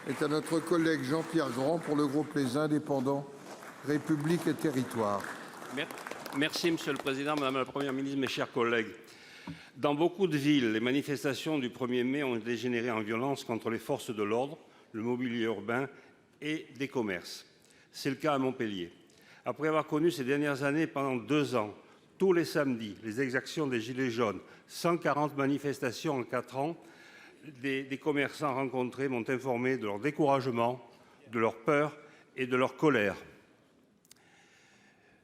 est à notre collègue Jean-Pierre Grand pour le groupe Les Indépendants, République et Territoires. Merci Monsieur le Président, Madame la Première ministre, mes chers collègues. Dans beaucoup de villes, les manifestations du 1er mai ont dégénéré en violence contre les forces de l'ordre, le mobilier urbain et des commerces. C'est le cas à Montpellier. Après avoir connu ces dernières années pendant 2 ans, tous les samedis, les exactions des Gilets jaunes, 140 manifestations en 4 ans, des commerçants rencontrés m'ont informé de leur découragement, de leur peur et de leur colère.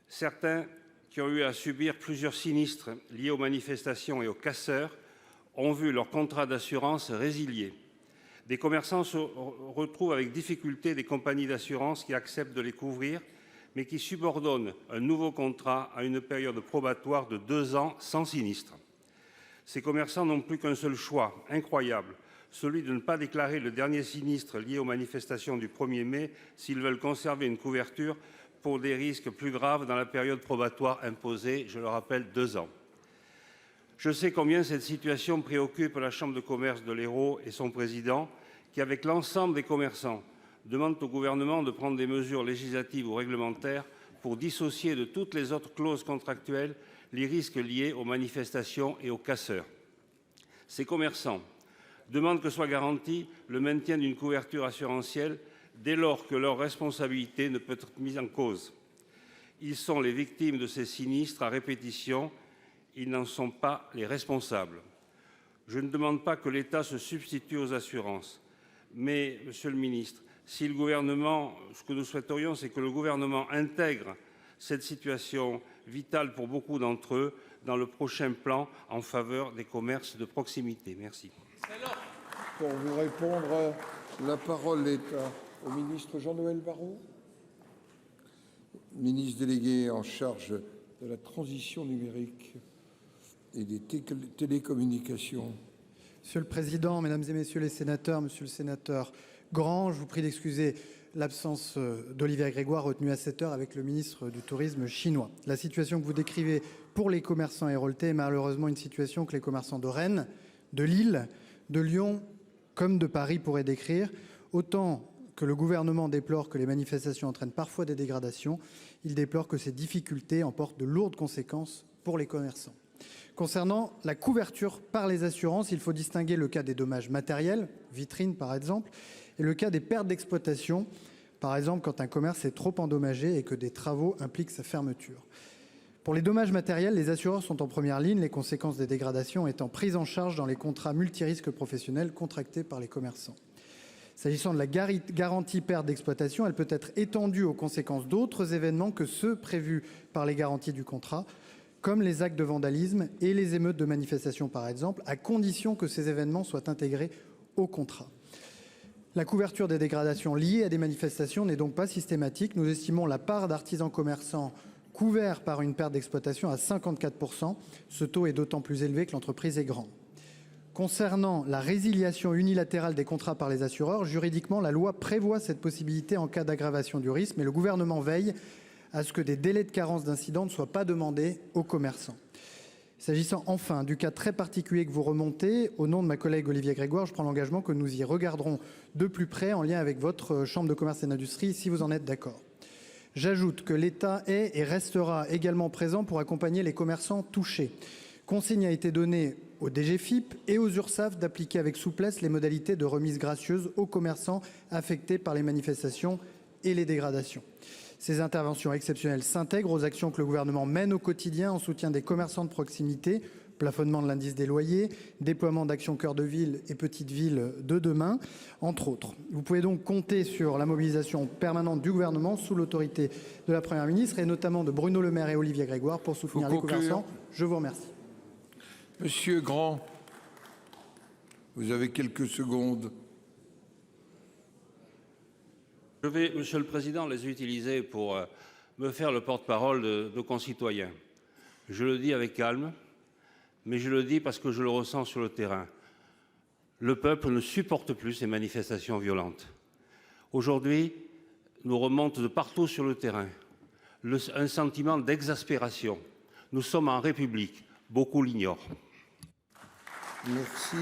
Certains qui ont eu à subir plusieurs sinistres liés aux manifestations et aux casseurs ont vu leur contrat d'assurance résilié. Des commerçants se retrouvent avec difficulté des compagnies d'assurance qui acceptent de les couvrir, mais qui subordonnent un nouveau contrat à une période probatoire de 2 ans sans sinistre. Ces commerçants n'ont plus qu'un seul choix, incroyable, celui de ne pas déclarer le dernier sinistre lié aux manifestations du 1er mai s'ils veulent conserver une couverture pour des risques plus graves dans la période probatoire imposée, je le rappelle, 2 ans. Je sais combien cette situation préoccupe la Chambre de commerce de l'Hérault et son président, qui, avec l'ensemble des commerçants, demandent au gouvernement de prendre des mesures législatives ou réglementaires pour dissocier de toutes les autres clauses contractuelles les risques liés aux manifestations et aux casseurs. Ces commerçants demandent que soit garanti le maintien d'une couverture assurantielle dès lors que leur responsabilité ne peut être mise en cause. Ils sont les victimes de ces sinistres à répétition, ils n'en sont pas les responsables. Je ne demande pas que l'État se substitue aux assurances, mais, Monsieur le Ministre, si le gouvernement, ce que nous souhaiterions, c'est que le gouvernement intègre cette situation vitale pour beaucoup d'entre eux dans le prochain plan en faveur des commerces de proximité. Merci. Pour vous répondre, la parole est au ministre Jean-Noël Barrot, ministre délégué en charge de la transition numérique et des télécommunications. Monsieur le Président, Mesdames et Messieurs les sénateurs, Monsieur le sénateur Grand, je vous prie d'excuser l'absence d'Olivia Grégoire, retenue à 7 heures avec le ministre du Tourisme chinois. La situation que vous décrivez pour les commerçants héroltais est malheureusement une situation que les commerçants de Rennes, de Lille, de Lyon comme de Paris pourraient décrire. Autant que le gouvernement déplore que les manifestations entraînent parfois des dégradations, il déplore que ces difficultés emportent de lourdes conséquences pour les commerçants. Concernant la couverture par les assurances, il faut distinguer le cas des dommages matériels, vitrines par exemple, et le cas des pertes d'exploitation, par exemple quand un commerce est trop endommagé et que des travaux impliquent sa fermeture. Pour les dommages matériels, les assureurs sont en première ligne, les conséquences des dégradations étant prises en charge dans les contrats multirisques professionnels contractés par les commerçants. S'agissant de la garantie perte d'exploitation, elle peut être étendue aux conséquences d'autres événements que ceux prévus par les garanties du contrat, comme les actes de vandalisme et les émeutes de manifestation par exemple, à condition que ces événements soient intégrés au contrat. La couverture des dégradations liées à des manifestations n'est donc pas systématique. Nous estimons la part d'artisans commerçants couverts par une perte d'exploitation à 54%. Ce taux est d'autant plus élevé que l'entreprise est grande. Concernant la résiliation unilatérale des contrats par les assureurs, juridiquement, la loi prévoit cette possibilité en cas d'aggravation du risque, mais le gouvernement veille à ce que des délais de carence d'incidents ne soient pas demandés aux commerçants. S'agissant enfin du cas très particulier que vous remontez, au nom de ma collègue Olivia Grégoire, je prends l'engagement que nous y regarderons de plus près en lien avec votre Chambre de commerce et d'industrie, si vous en êtes d'accord. J'ajoute que l'État est et restera également présent pour accompagner les commerçants touchés. Consigne a été donnée au DGFiP et aux URSSAF d'appliquer avec souplesse les modalités de remise gracieuse aux commerçants affectés par les manifestations et les dégradations. Ces interventions exceptionnelles s'intègrent aux actions que le gouvernement mène au quotidien en soutien des commerçants de proximité, plafonnement de l'indice des loyers, déploiement d'actions cœur de ville et petites villes de demain, entre autres. Vous pouvez donc compter sur la mobilisation permanente du gouvernement sous l'autorité de la Première ministre et notamment de Bruno Le Maire et Olivia Grégoire pour soutenir les commerçants. Je vous remercie. Monsieur Grand, vous avez quelques secondes. Je vais, Monsieur le Président, les utiliser pour me faire le porte-parole de nos concitoyens. Je le dis avec calme, mais je le dis parce que je le ressens sur le terrain. Le peuple ne supporte plus ces manifestations violentes. Aujourd'hui, nous remonte de partout sur le terrain un sentiment d'exaspération. Nous sommes en République, beaucoup l'ignorent. Merci.